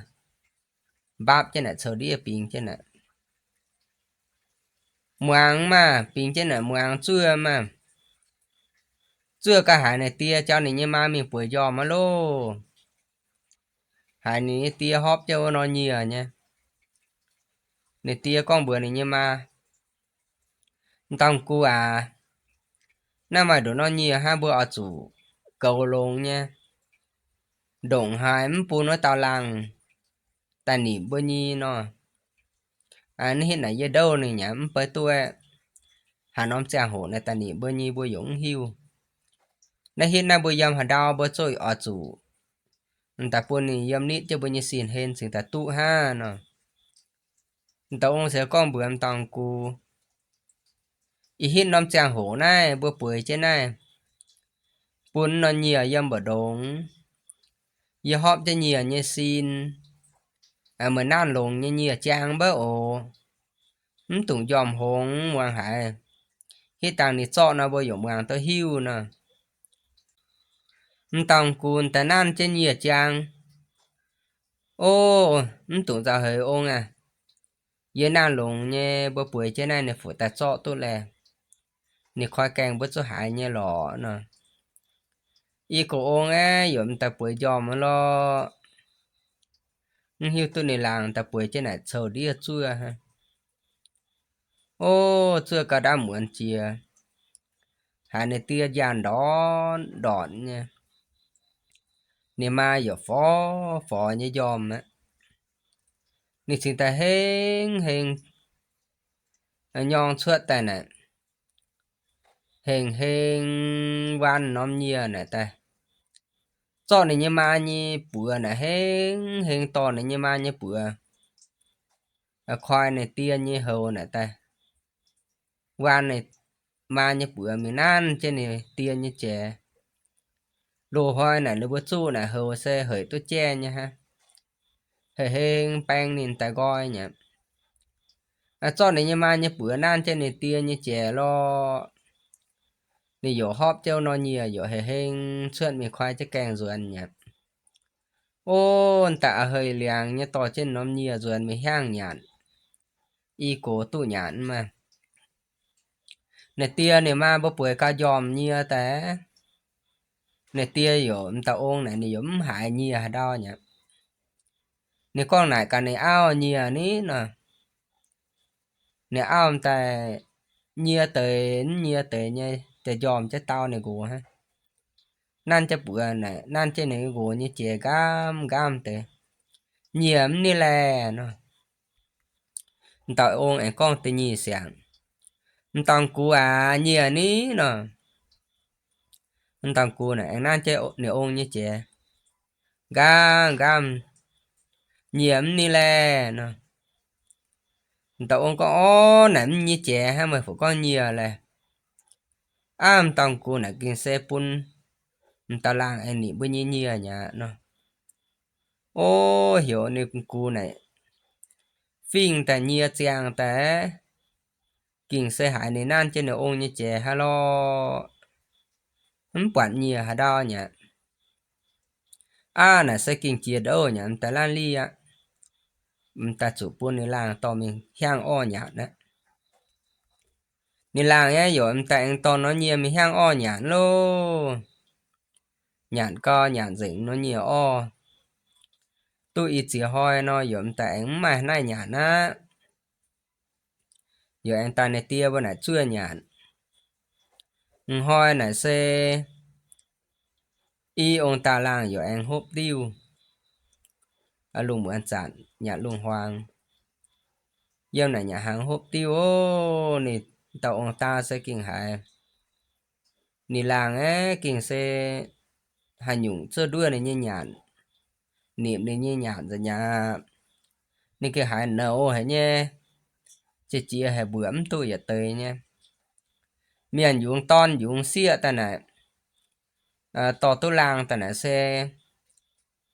bắp trên này chờ đia pin trên này muang mà pin trên này muang chưa mà chưa cả hai này tia cho này như ma mình bưởi giò mà lô hai này tia hóp cho nó nhiều nha nè tia con bữa này như ma tông cu à năm mà đồ nó nhiều ha bữa ở chủ cầu lông nha đồng hai pu nó tao lăng ta nỉ bữa nhi nó nó hiện nay giờ đâu này nhá bởi tôi hà nom chàng hổ này ta nỉ bữa nhi bữa dũng hiu nó hiện nay bữa yam hà đào bữa trôi ở chủ ta bữa nỉ yam nít cho bữa nhi xin hên xin ta tụ ha nó ta ông sẽ con bữa em tòng cu ý hiện nom chàng hổ này bữa bữa trên này bữa nó nhiều yam bữa đồng giờ họp cho nhiều như xin mà nan lùng như nhiều trang bữa ồ tụng dòm hồn hoàng hải khi tàng đi chọn nó bây giờ hoàng tới hiu nè tòng cùn ta nan trên nhiều trang ô tụng ra hơi ô à giờ nan lùng như bữa buổi trên này nè phụ ta chọn tốt lẹ nè khoai càng bữa số hải như lọ nè y cổ ô á dùm ta buổi dòm lo hiu tôi này làng ta buổi trên này sầu đi chưa ha ô chưa cả đã muốn chia hai này tia dàn đó đòn nha nè ma giờ phó phó như dòm á nè xin ta hên hên nhon suốt tay nè hên hên van nom nhia nè ta cho này như ma như bữa nè hên hên to này như ma như bữa khoai này tia như hầu nè ta van này ma như bữa mình ăn trên này tia như trẻ đồ hoa này nó bữa chu này hầu xe hởi tôi che nha ha hề hên bang nên ta gọi nhỉ cho này như ma như bữa nan trên này tia như trẻ lo này dỗ họp cho nó nhiều dỗ hề hên chuyện mình khoai cho càng rồi anh nhỉ ô tạ hơi liang như to trên nó nhiều rồi mình hang nhạn y cố tụ nhạn mà này tia này ma bữa bữa ca dòm nhiều té này tia dỗ ta ôn này này giống hại nhiều hả đo nhỉ này con này cả này ao nhiều ní nè nè ao ta nhia tới nhé để dòm cho tao này gùa ha nan cho bữa này nan cho này gùa như chè gam gam tới nhiễm ni lè nó tao ôn em con tự nhiên sáng tao cú à nhia ní nó tao cú này nan cho này ôn như chè gam gam nhiễm ni lè nó tao ôn có ó ném như chè ha mà phải có nhiều là tao cú này kinh xe pun tao lang anh nị bữa nhiều nhà nó ô hiểu nị cú này phim tại nhiều chàng tại kinh xe hải này nan trên ôn như chè hello quản nhiều hà đo nhỉ này sẽ kinh chia đâu nhỉ tại lan ly á ta chủ buôn này làng to mình hang o nhạt đấy này làng ấy rồi tại to nó nhiều mình hang o nhạt lô nhạt co nhạt dĩnh nó nhiều o tôi ít chỉ hoi nó rồi tại mà này nhạt á giờ anh ta này tia bên này chưa nhạt hoi này xe y ông ta làng rồi anh hốp tiêu lùng một anh chặn nhạt lùng hoàng giờ này nhà hàng hốp tiêu ô nè tàu ông ta sẽ kinh hại nì làng ấy kinh sẽ hành nhung chưa đua này như nhàn niệm này như nhàn rồi nhà nì cái hại nấu hay nhé chỉ chia hay bướm tôi ở tới nhé miền dùng ton dùng xia ta này tỏ tôi làng ta này sẽ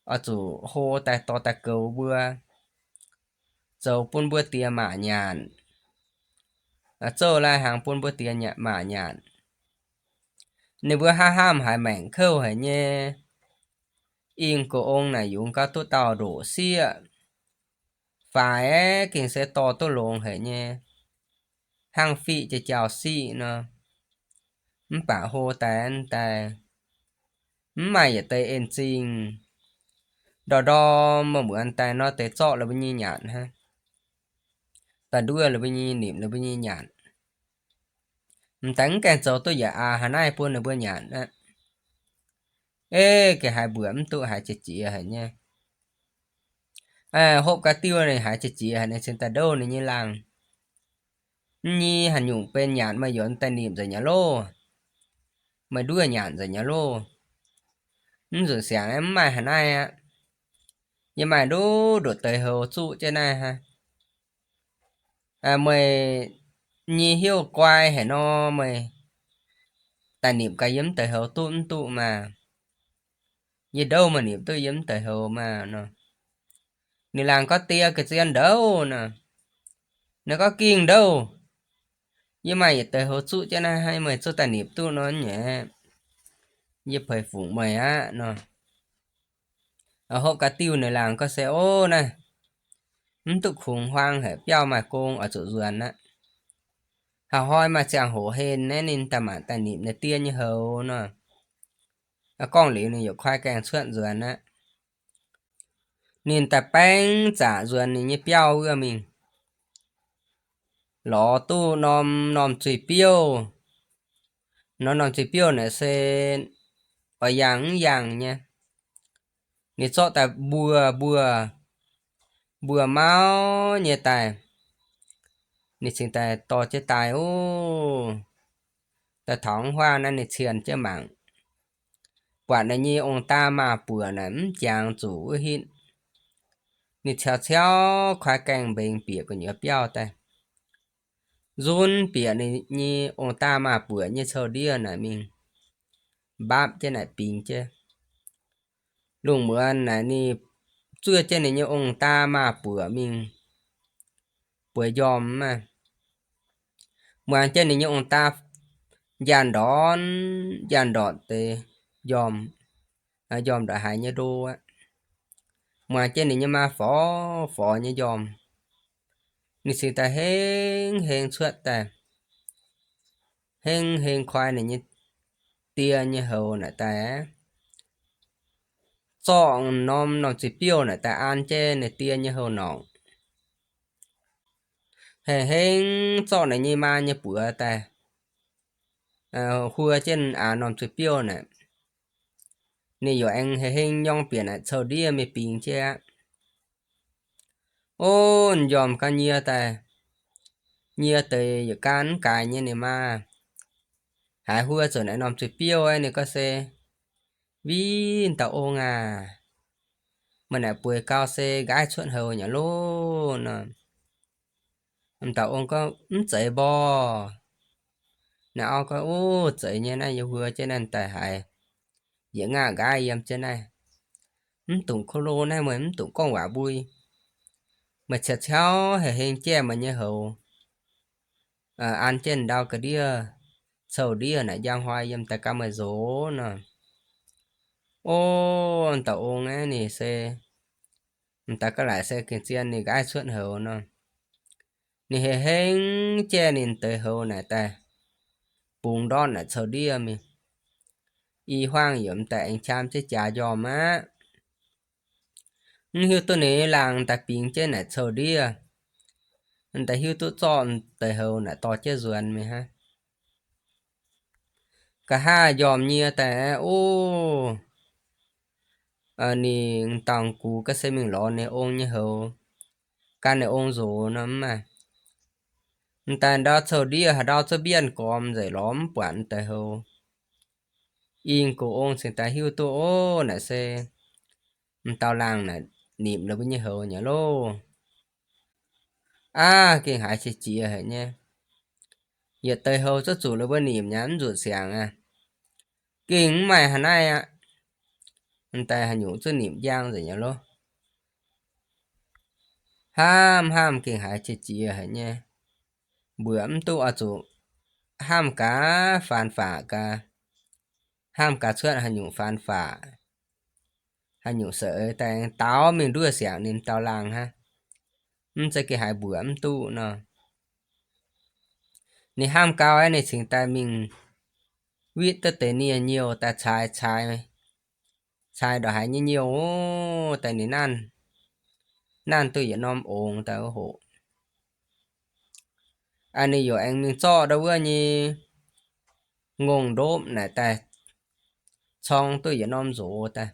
ở chủ hô tại tỏ tại cầu bữa dầu pun bữa tiệm mã nhàn châu lại hàng pun bữa tiệm nhẹ mã nhàn nếu bữa ha ham hải mảnh khâu hay nhé in của ông này dùng các tôi tàu đổ xia phải ấy kinh sẽ to tôi lồng hay nhé hàng phi cho chào xị nó bả hô tán ta mày ở tây en xin đò đo mà bữa ăn ta nó tới chọ là bao nhiêu nhạn ha ta đuôi là bao nhiêu niệm là bao nhiêu nhạn tánh càng cháu tôi giả hà nai buôn là bữa nhạn á ê cái hai bữa tụi hai chị hả nha hộp cá tiêu này hai chị hả này trên ta đâu này như làng nhi hẳn nhung bên nhạn mà dọn ta niệm rồi nhà lô mà đuôi nhạn rồi nhà lô rồi sáng em mày hà nai á nhưng mà đổ tới hồ trụ trên này ha mày nhi hiếu quay hả nó mày tài niệm cái yếm tới hồ tụ mà như đâu mà niệm tôi yếm tới hồ mà nó nè làng có tia cái chuyện đâu nè nó có kiêng đâu nhưng mà tới hồ trụ trên này hay mày cho tài niệm tu nó nhẹ như phải phụ mày á nó ở hộp cá tiêu này làng có xe ô này tục khủng hoang hệ piao mà cô ở chỗ ruồn á hào hoi mà chàng hổ hên nên tầm bản tài niệm này tiên như hầu nó con lý này có khoai càng suận ruồn á nên ta bánh trả ruồn này như piao ưa mình ló tu nom nom chùi piao nó nom chùi piao này sẽ ở yang nha nè cho ta bùa bùa bùa máu nhẹ tài nè xin tài to chế tài ô ta thóng hoa nên nè xiên chế mạng quả này như ông ta mà bùa nắm chàng chủ hiện nè theo theo khoai càng bệnh bịa của nhớ piao ta run bịa này như ông ta mà bùa như sầu đia này mình bắp trên này pin chứ lùng bữa này nè chưa trên này như ông ta mà bùa mình bùa dòm mà mà trên này như ông ta dàn đón tê dòm dòm đã hại như đô á mà trên này như mà phó phó như dòm như sự ta hên hên suốt ta hên hên khoai này như tia như hầu này ta á chọn nom nom chỉ piêu này ta ăn trên này tia như hầu nọng hệ hình cho này như mà như bữa ta khu trên nằm chụp piêu này nè giờ anh hệ hình nhong biển này sau đi mới pin chứ ô dòm cả nhiều ta nhiều tới giờ cán cài như này mà hai khu chỗ này nằm chụp piêu ấy này có xe vì tao ô à mà này bùi cao xe gái xuân hầu nhà luôn nè tao ông có chạy bò nào có ô chạy như này giờ vừa trên này tại hại dễ ngà gái em trên này tụng khô lô này mà tụng con quả bùi mà chặt chéo hệ hình che mà như hầu ăn trên đau cái đĩa sầu đĩa này giang hoa em tại cam mà rố nè ô tao ông ấy nè xe ta có lại xe kiện xiên nè gái xuân hầu nè nè hệ hình che nè tới hầu này ta bùng đòn là sầu đĩa mi y hoang yểm tại anh chăm chứ chả dòm á hiếu tôi nè làng tại pin trên này sầu đĩa tại hiếu tôi chọn tới hầu này to chứ ruồn mi ha cả hai dòm nhia tại ô nè tàng cú cái xe mình lo nè ôn như hầu cái này ôn rổ lắm mà tại đó sầu đĩa hà đó cho biên com rồi lõm quản tại hầu yên của ôn sẽ tại hiếu tôi ô nè xe tao làng này niệm là bao nhiêu hầu nhỉ lô cái hải chỉ chia hệ nha giờ tới hầu cho chủ là bên niệm nhắn ruột xẻng kinh mày hà này anh ta hà nhủ cho niệm giang rồi nhỉ lô ham kinh hải chỉ chia hệ nha bữa tu chủ ham cá phản phả cả ham cá suốt hà nhủ phản phả hà nhủ sợ tại táo mình đua xẻng nên tao làng ha sẽ cái hải bữa tu nè ni ham cao ấy này chính tại mình viết tới tên nhiều ta trái đó hay nhiều tại ni nan tôi giờ nom ồn ta hộ anh ấy giờ anh mình cho đâu có như ngôn đốm này ta xong tôi giờ nom rủ ta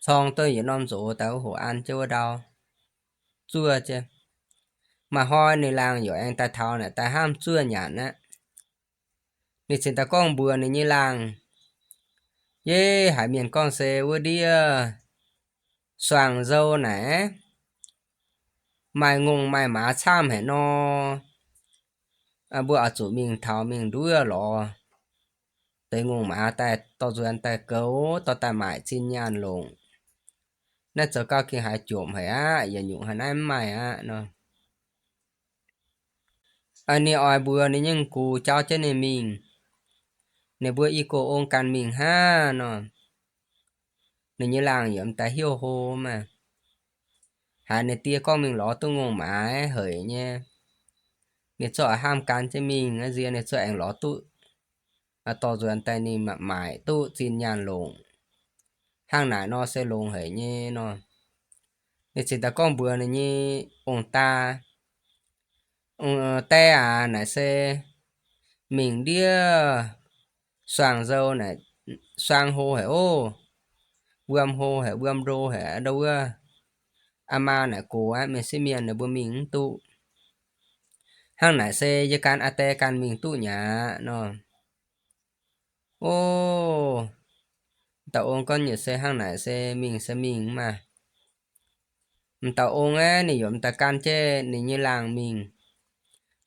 xong tôi giờ nom rủ ta hộ ăn chưa đâu chưa chứ mà hoi này làng giờ anh ta thao này ta ham chưa nhản á này xin ta con bữa này như làng ye hải miền con xe vừa đi soàng dâu này mai ngùng mai má chăm hệ nó bữa chủ mình thảo mình đuôi lọ tới ngùng má tại tao duyên tại cấu tao tại mãi xin nhàn lùng nè cho cao kia hải chuộng hệ giờ nhụng hành em mày nó anh này oi bữa này nhưng cù cháu trên này mình này bữa y cô ôn can mình ha nó này như làng yểm tại hiêu hô mà hai này tia con mình ló tôi ngùng má hởi nha này cho ham can cho mình cái gì này cho anh ló tụ to duyên tay ni mà mãi tụ xin nhàn lùng hàng nãy nó sẽ lùng hởi nhé nó thì chỉ ta con bữa này như ông ta te này sẽ mình đi soàng dâu này soàng hô hả ô bươm hô hả bươm rô hả đâu ama này cô á mình sẽ miền này bữa mình tụ hàng nãy sẽ với can ate can mình tụ nhà nó ô tao ông con nhớ xe hàng nãy xe mình mà tao ông á này giống ta can chê này như làng mình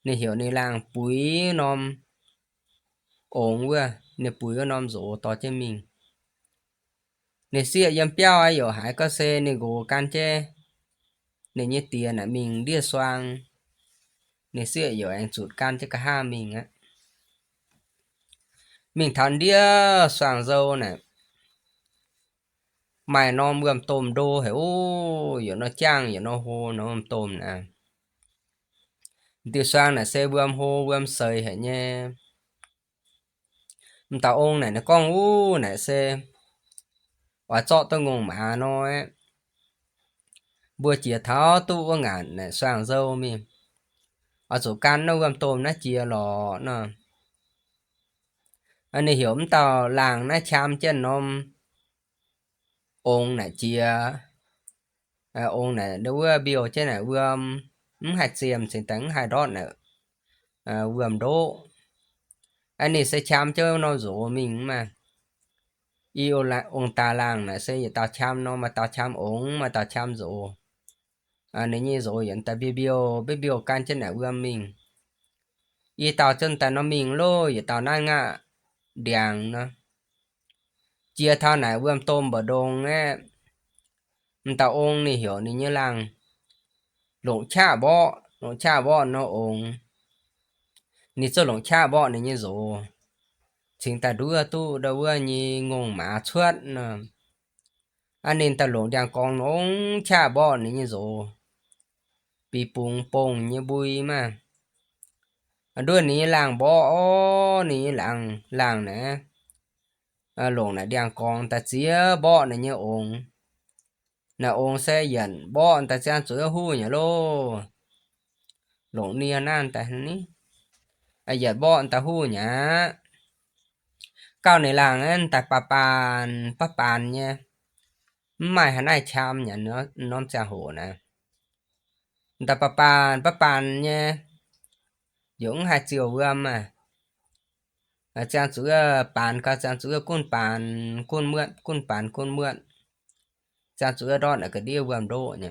này hiểu này làng búi nom ổn quá này búi có nom rổ to cho mình này xưa yếm béo ai hiểu hải có xe này gồ can chê này như tiền là mình đi xoang này xưa hiểu anh chụt can cho cả hai mình á mình thằng đi xoang dâu này mày nom bươm tôm đô hay ô hiểu nó chang hiểu nó hô nó tôm nè tiêu xoang là xe bươm hô bươm sơi hả nha tao ông này nó con u này xe và cho tôi ngùng mà nó ấy bữa chia tháo tu có ngàn này xoang dâu mi ở chỗ can nó gồm tôm nó chia lò nè anh này hiểu tao làng nó chăm chân nó ôn này chia ôn này đâu biểu trên này vừa hạt xiêm xin tấn hai đót này vừa đố anh này sẽ chăm cho nó rủ mình mà yêu là ông ta làng này sẽ tao chăm nó mà tao chăm ôn mà tao chăm rủ nếu như rồi hiện tại biểu can trên này vừa mình y tao chân tại nó mình lôi tao năng đèn nó chia thao này vừa tôm bờ đông á tao ôn này hiểu này như làng lồng cha bọ nó ôn ni cho lồng cha bọ này như rồi chính ta đua tu đâu như ngông mà chuột nè anh nên ta lồng đang con nó cha bọ này như rồi bị bùng bùng như bùi mà đua này làng bọ này làng nè lồng này đang con ta chia bọ này như ôn nè ôn sẽ dẫn bọ ta sẽ chữa hu nhỉ lô lồng nia nan ta ní giờ bọ ta hu nhá cao này làng ấy tại pa pan nha mai hắn ai chăm nhà nó cha hồ nè tại pa pan nha giống hai chiều vừa mà cha chú pan ca cha chú côn mượn cha chú đó là cái điều vừa đô nhỉ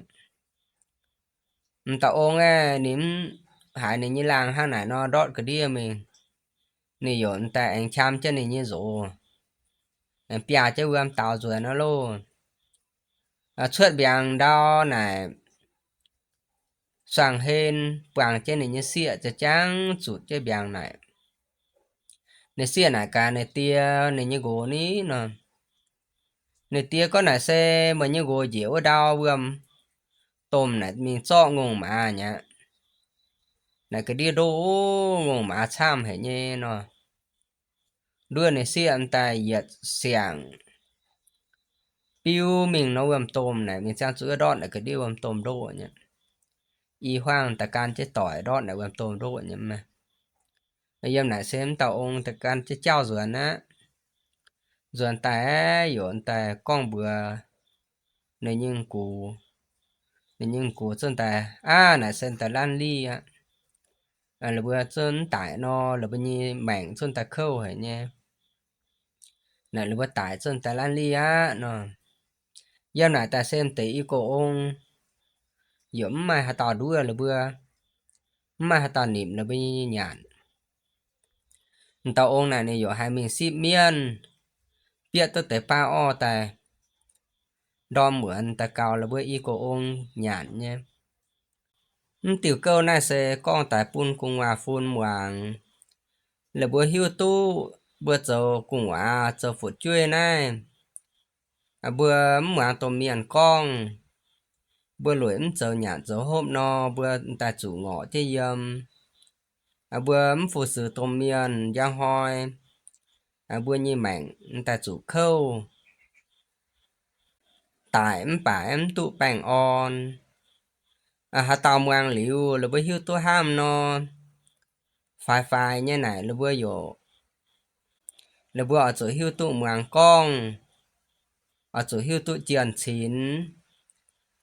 tao ôn nghe nín hải này như làng ha này nó đọt cái điều mình nì dọn tại anh chăm cho này như rồi em pia cho vừa tao rồi nó luôn suốt biển đó này sang hên quảng trên này như xịa cho trắng chuột chơi biển này xịa này cả này tia này như gỗ ní nè này tia có này xe mà như gỗ dẻo ở đâu bươm tôm này mình cho ngùng mà nhá này cái đi đô ngùng mà chăm hệ nhé nó đưa này xịa anh ta giật xiang piu mình nó bươm tôm này mình sang chữa đọt là cái đi bươm tôm đô nhá y hoang ta can chế tỏi đọt là bươm tôm đô nhá mà bây giờ này xem tàu ông ta can chế trao rồi á rồi ta dọn ta con bữa này nhưng cụ chân ta này sen ta lan ly là bữa chân tải nó là bên như mảng chân ta khâu hả nha này là bữa tải chân ta lan ly nó giờ này ta xem tỷ cổ ông giống mai hà tò đua là bữa mai hà tò niệm là bên như nhàn tàu ông này này dọn hai mình ship miên biết tôi tới pa o ta đo mượn ta cao là bữa cổ ông nhàn nha tiểu câu này sẽ con tại pun cùng hòa phun hoàng là bữa hiu tu bữa giờ cùng hòa giờ phụ chơi này bữa hoàng tôm miền con bữa lưỡi giờ nhạt giờ hôm no bữa ta chủ ngọ chơi yum bữa phụ sự tôm miền giang hoi bữa như mảng ta chủ khâu tại em tụ bảng on hà tàu hoàng liu là bữa hiu tu ham no phai như này là bữa dụ là bữa ở chỗ hiu tụ hoàng con ở chỗ hiu tụ chiền chín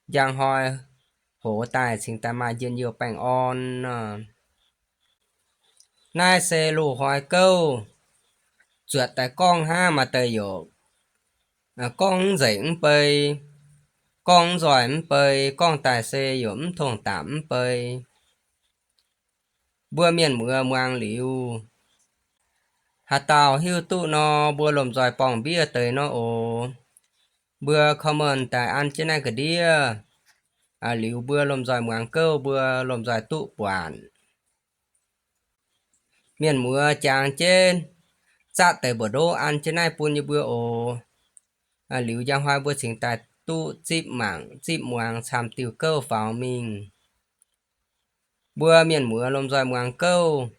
giang hoi hổ tài sinh ta mà dân nhiều bảng on nai xe lù hoài câu chuột tại con ha mà tây dụ con dĩnh bơi con giỏi bơi con tài xe dũng thùng tắm bơi bữa miền mưa mang liu hà tàu hiu tụ nó bữa lồm giỏi bỏng bia tới nó ồ bữa comment tại ăn trên này cái đĩa liu bữa lồm giỏi mang câu bữa lồm giỏi tụ quản miền mưa chàng trên dạ tới bữa đô ăn trên này pun như bữa ồ liu giang hoa bữa sinh tại tụ chip mảng xàm tiểu câu vào mình bữa miền mưa lồm giỏi mang câu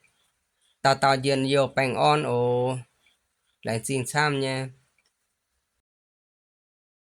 tao tao diện nhiều bánh on ồ lại xin xăm nha